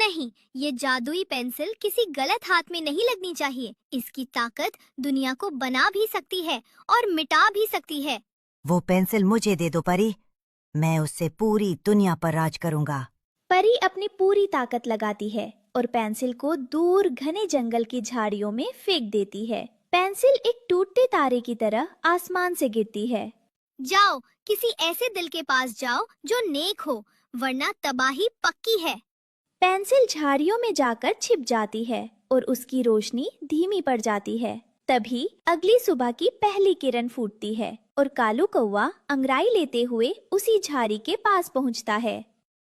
नहीं, ये जादुई पेंसिल किसी गलत हाथ में नहीं लगनी चाहिए। इसकी ताकत दुनिया को बना भी सकती है और मिटा भी सकती है। वो पेंसिल मुझे दे दो परी, मैं उससे पूरी दुनिया पर राज करूंगा। परी अपनी पूरी ताकत लगाती है और पेंसिल को दूर घने जंगल की झाड़ियों में फेंक देती है। पेंसिल एक टूटते तारे की तरह आसमान से गिरती है। जाओ, किसी ऐसे दिल के पास जाओ जो नेक हो, वरना तबाही पक्की है। पेंसिल झाड़ियों में जाकर छिप जाती है और उसकी रोशनी धीमी पड़ जाती है। तभी अगली सुबह की पहली किरण फूटती है और कालू कौवा अंगड़ाई लेते हुए उसी झाड़ी के पास पहुंचता है।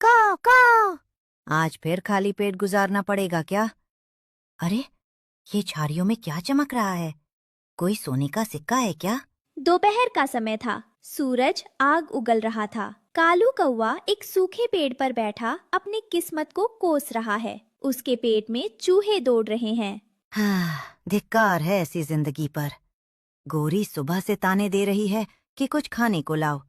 काव काव, आज फिर खाली पेट गुजारना पड़ेगा क्या? अरे, ये झाड़ियों में क्या चमक रहा है? कोई सोने का सिक्का है क्या? दोपहर का समय था। सूरज आग उगल रहा था। कालू कौवा एक सूखे पेड़ पर बैठा अपनी किस्मत को कोस रहा है। उसके पेट में चूहे दौड़ रहे हैं। हाँ, धिक्कार है ऐसी जिंदगी पर। गोरी सुबह से ताने दे रही है कि कुछ खाने को लाओ,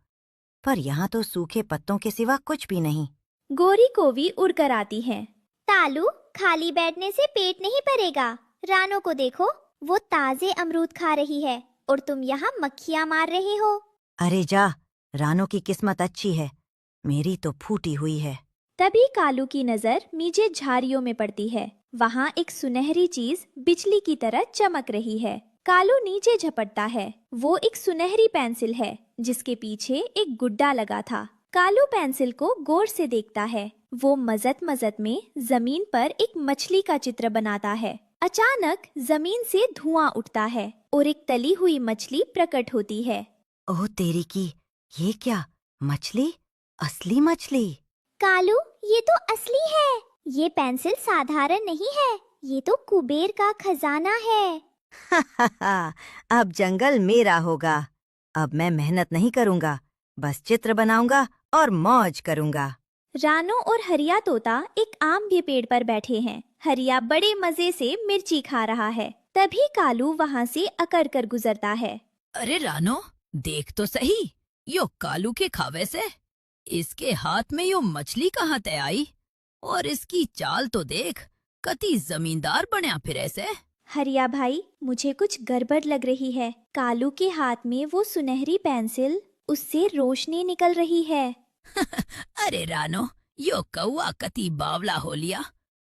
पर यहाँ तो सूखे पत्तों के सिवा कुछ भी नहीं। गोरी कोवी उड़कर आती है। तालू, खाली बैठने से पेट नहीं भरेगा। रानो को देखो, वो ताजे अमरूद खा रही है और तुम यहाँ मक्खियाँ मार रहे हो। अरे जा, रानो की किस्मत अच्छी है, मेरी तो फूटी हुई है। तभी कालू की नजर नीचे झाड़ियों में पड़ती है। वहाँ एक सुनहरी चीज बिजली की तरह चमक रही है। कालू नीचे झपटता है। वो एक सुनहरी पेंसिल है जिसके पीछे एक गुड्डा लगा था। कालू पेंसिल को गौर से देखता है। वो मजत मजत में जमीन पर एक मछली का चित्र बनाता है। अचानक जमीन से धुआं उठता है और एक तली हुई मछली प्रकट होती है। ओह तेरी की, ये क्या? मछली? असली मछली? कालू, ये तो असली है। ये पेंसिल साधारण नहीं है, ये तो कुबेर का खजाना है। अब जंगल मेरा होगा। अब मैं मेहनत नहीं करूंगा, बस चित्र बनाऊंगा और मौज करूंगा। रानो और हरिया तोता एक आम के पेड़ पर बैठे हैं। हरिया बड़े मजे से मिर्ची खा रहा है। तभी कालू वहाँ से अकड़ कर गुजरता है। अरे रानो, देख तो सही, यो कालू के खावे से इसके हाथ में यो मछली कहाँ ते आई? और इसकी चाल तो देख, कती जमींदार बनया फिर ऐसे। हरिया भाई, मुझे कुछ गड़बड़ लग रही है। कालू के हाथ में वो सुनहरी पेंसिल, उससे रोशनी निकल रही है। अरे रानो, यो कौआ कती बावला हो लिया।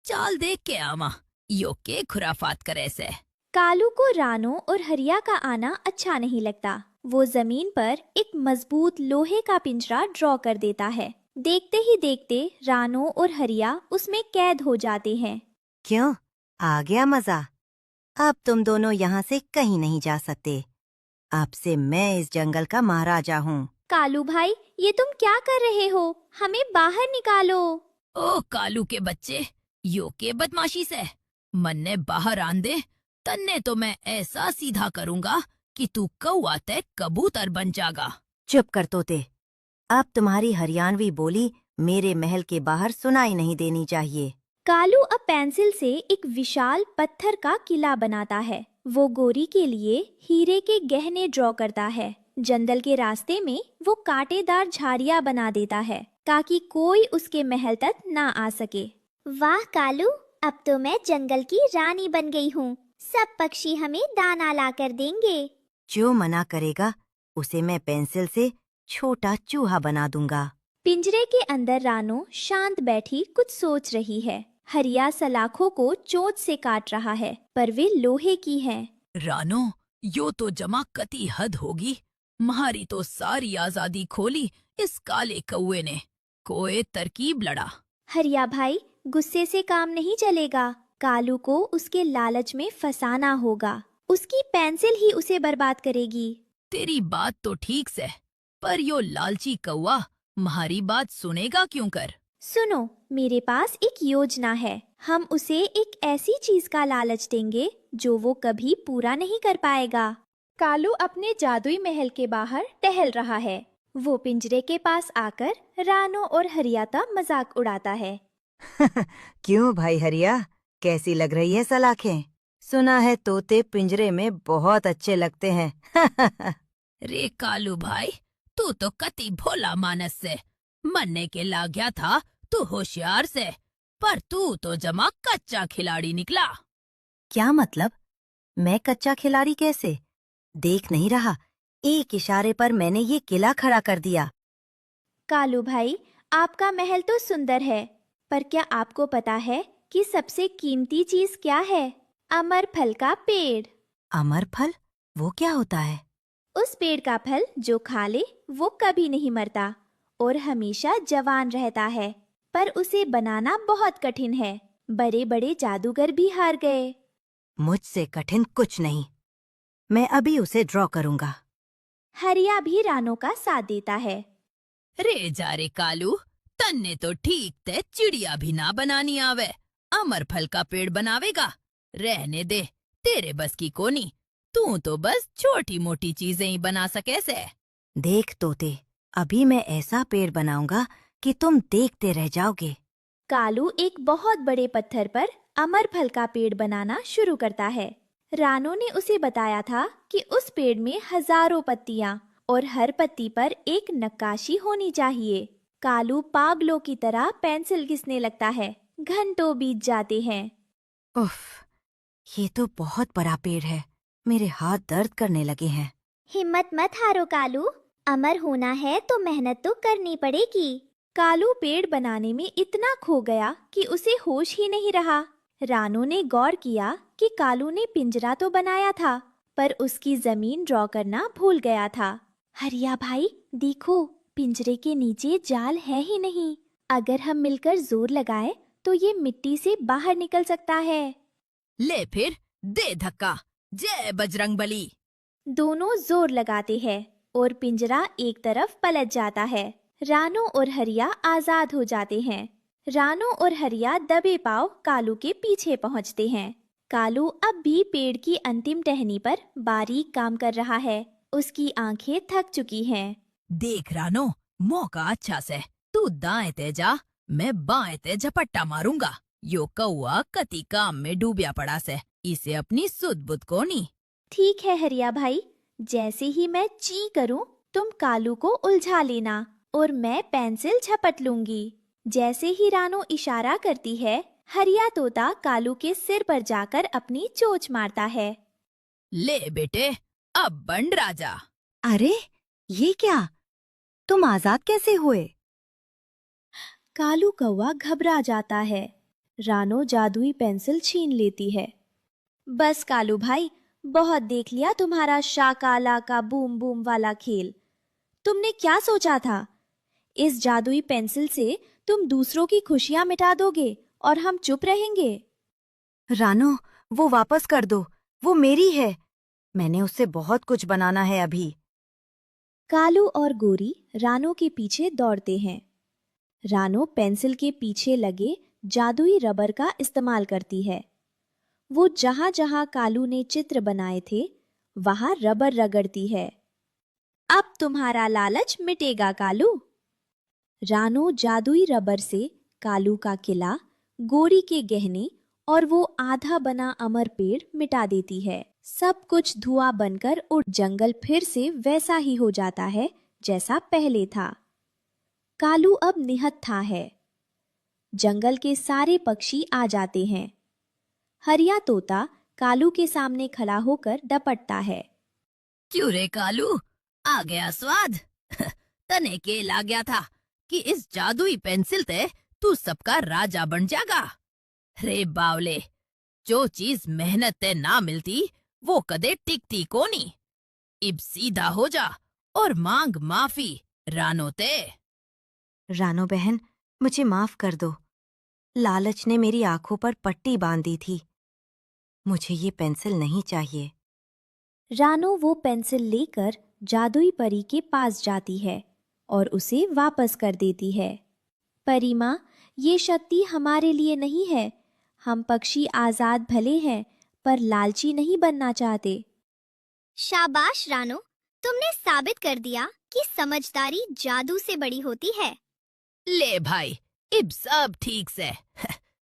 चाल देख के आमा, यो के खुराफात करे से। कालू को रानो और हरिया का आना अच्छा नहीं लगता। वो जमीन पर एक मजबूत लोहे का पिंजरा ड्रॉ कर देता है। देखते ही देखते रानो और हरिया उसमें कैद हो जाते हैं। क्यों? आ गया मजा? अब तुम दोनों यहाँ से कहीं नहीं जा सकते। अब से मैं इस जंगल का महाराजा हूँ। कालू भाई, ये तुम क्या कर रहे हो? हमें बाहर निकालो। ओ कालू के बच्चे, यो के बदमाशी से मन्ने बाहर आन दे, तन्ने तो मैं ऐसा सीधा करूंगा कि तू कौआ ते कबूतर बन जागा। चुप कर तोते, अब तुम्हारी हरियाणवी बोली मेरे महल के बाहर सुनाई नहीं देनी चाहिए। कालू अब पेंसिल से एक विशाल पत्थर का किला बनाता है। वो गोरी के लिए हीरे के गहने ड्रॉ करता है। जंगल के रास्ते में वो कांटेदार झाड़ियाँ बना देता है ताकि कोई उसके महल तक ना आ सके। वाह कालू, अब तो मैं जंगल की रानी बन गई हूँ। सब पक्षी हमें दाना लाकर देंगे। जो मना करेगा उसे मैं पेंसिल से छोटा चूहा बना दूंगा। पिंजरे के अंदर रानो शांत बैठी कुछ सोच रही है। हरिया सलाखों को चोंच से काट रहा है, पर वे लोहे की हैं। रानो, यो तो जमा कती हद होगी। म्हारी तो सारी आजादी खोली इस काले कौए ने। कोई तरकीब लड़ा। हरिया भाई, गुस्से से काम नहीं चलेगा। कालू को उसके लालच में फंसाना होगा। उसकी पेंसिल ही उसे बर्बाद करेगी। तेरी बात तो ठीक से, पर यो लालची कौआ म्हारी बात सुनेगा क्यों कर? सुनो, मेरे पास एक योजना है। हम उसे एक ऐसी चीज का लालच देंगे जो वो कभी पूरा नहीं कर पाएगा। कालू अपने जादुई महल के बाहर टहल रहा है। वो पिंजरे के पास आकर रानो और हरिया का मजाक उड़ाता है। क्यों भाई हरिया, कैसी लग रही है सलाखें? सुना है तोते पिंजरे में बहुत अच्छे लगते हैं। रे कालू भाई, तू तो कती भोला मानस से। मरने के ला गया था तू होशियार से। पर तू तो जमा कच्चा खिलाड़ी निकला। क्या मतलब? मैं कच्चा खिलाड़ी कैसे? देख नहीं रहा, एक इशारे पर मैंने ये किला खड़ा कर दिया। कालू भाई, आपका महल तो सुंदर है, पर क्या आपको पता है कि सबसे कीमती चीज क्या है? अमर फल का पेड़। अमर फल? वो क्या होता है? उस पेड़ का फल जो खा ले वो कभी नहीं मरता और हमेशा जवान रहता है, पर उसे बनाना बहुत कठिन है। बड़े बड़े जादूगर भी हार गए। मुझसे कठिन कुछ नहीं। मैं अभी उसे ड्रॉ करूंगा। हरिया भी रानों का साथ देता है। रे जा रे कालू, तन्ने तो ठीक ते चिड़िया भी ना बनानी आवे, अमर फल का पेड़ बनावेगा। रहने दे, तेरे बस की कोनी। तू तो बस छोटी मोटी चीजें ही बना सके से। देख तोते, अभी मैं ऐसा पेड़ बनाऊंगा कि तुम देखते रह जाओगे। कालू एक बहुत बड़े पत्थर पर अमर फल का पेड़ बनाना शुरू करता है। रानू ने उसे बताया था कि उस पेड़ में हजारों पत्तियां और हर पत्ती पर एक नक्काशी होनी चाहिए। कालू पागलों की तरह पेंसिल घिसने लगता है। घंटों बीत जाते हैं। उफ, ये तो बहुत बड़ा पेड़ है। मेरे हाथ दर्द करने लगे हैं। हिम्मत मत हारो कालू, अमर होना है तो मेहनत तो करनी पड़ेगी। कालू पेड़ बनाने में इतना खो गया कि उसे होश ही नहीं रहा। रानू ने गौर किया कि कालू ने पिंजरा तो बनाया था, पर उसकी जमीन ड्रॉ करना भूल गया था। हरिया भाई, देखो, पिंजरे के नीचे जाल है ही नहीं। अगर हम मिलकर जोर लगाएं तो ये मिट्टी से बाहर निकल सकता है। ले फिर, दे धक्का। जय बजरंगबली। दोनों जोर लगाते हैं और पिंजरा एक तरफ पलट जाता है। रानू और हरिया आजाद हो जाते हैं। रानू और हरिया दबे पांव कालू के पीछे पहुंचते हैं। कालू अब भी पेड़ की अंतिम टहनी पर बारीक काम कर रहा है। उसकी आंखें थक चुकी हैं। देख रानो, मौका अच्छा से। तू दाएं ते जा, मैं बाएं ते झपट्टा मारूंगा। यो कौआ कति काम में डूबिया पड़ा से, इसे अपनी सुध बुध को नी। ठीक है हरिया भाई, जैसे ही मैं ची करूं तुम कालू को उलझा लेना और मैं पेंसिल झपट लूंगी। जैसे ही रानू इशारा करती है, हरिया तोता कालू के सिर पर जाकर अपनी चोंच मारता है। ले बेटे, अब बन राजा। अरे, ये क्या? तुम आजाद कैसे हुए? कालू कौवा घबरा जाता है। रानो जादुई पेंसिल छीन लेती है। बस कालू भाई, बहुत देख लिया तुम्हारा शाकाला का बूम बूम वाला खेल। तुमने क्या सोचा था? इस जादुई पेंसिल से तुम दूसरों की खुशियां मिटा दोगे और हम चुप रहेंगे। रानो, वो वापस कर दो। वो मेरी है। मैंने उससे बहुत कुछ बनाना है अभी। कालू और गोरी रानो के पीछे दौड़ते हैं। रानो पेंसिल के पीछे लगे जादुई रबर का इस्तेमाल करती है। वो जहां जहां कालू ने चित्र बनाए थे, वहां रबर रगड़ती है। अब तुम्हारा लालच मिटेगा कालू। रानो जादुई रबर से कालू का किला, गोरी के गहने और वो आधा बना अमर पेड़ मिटा देती है। सब कुछ धुआं बनकर उड़ जंगल फिर से वैसा ही हो जाता है जैसा पहले था। कालू अब निहत्था है। जंगल के सारे पक्षी आ जाते हैं। हरिया तोता कालू के सामने खड़ा होकर डपटता है। क्यों रे कालू, आ गया स्वाद? तने के ला गया था कि इस जादुई पेंसिल ते तू सबका राजा बन जागा। रे बावले, जो चीज मेहनत ते ना मिलती वो कदे टिकती कोनी। इब सीधा हो जा और मांग माफी रानो ते। रानो बहन, मुझे माफ कर दो। लालच ने मेरी आंखों पर पट्टी बांध दी थी। मुझे ये पेंसिल नहीं चाहिए। रानो वो पेंसिल लेकर जादुई परी के पास जाती है और उसे वापस कर देती है। परी माँ, ये शक्ति हमारे लिए नहीं है। हम पक्षी आजाद भले हैं, पर लालची नहीं बनना चाहते। शाबाश रानो, तुमने साबित कर दिया कि समझदारी जादू से बड़ी होती है। ले भाई, इब सब ठीक से।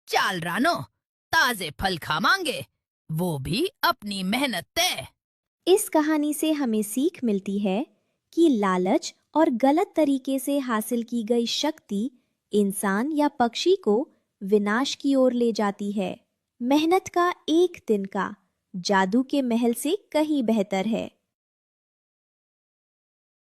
चाल रानो, ताजे फल खावांगे, वो भी अपनी मेहनत ते। इस कहानी से हमें सीख मिलती है कि लालच और गलत तरीके से हासिल की गई शक्ति इंसान या पक्षी को विनाश की ओर ले जाती है। मेहनत का एक दिन का जादू के महल से कहीं बेहतर है।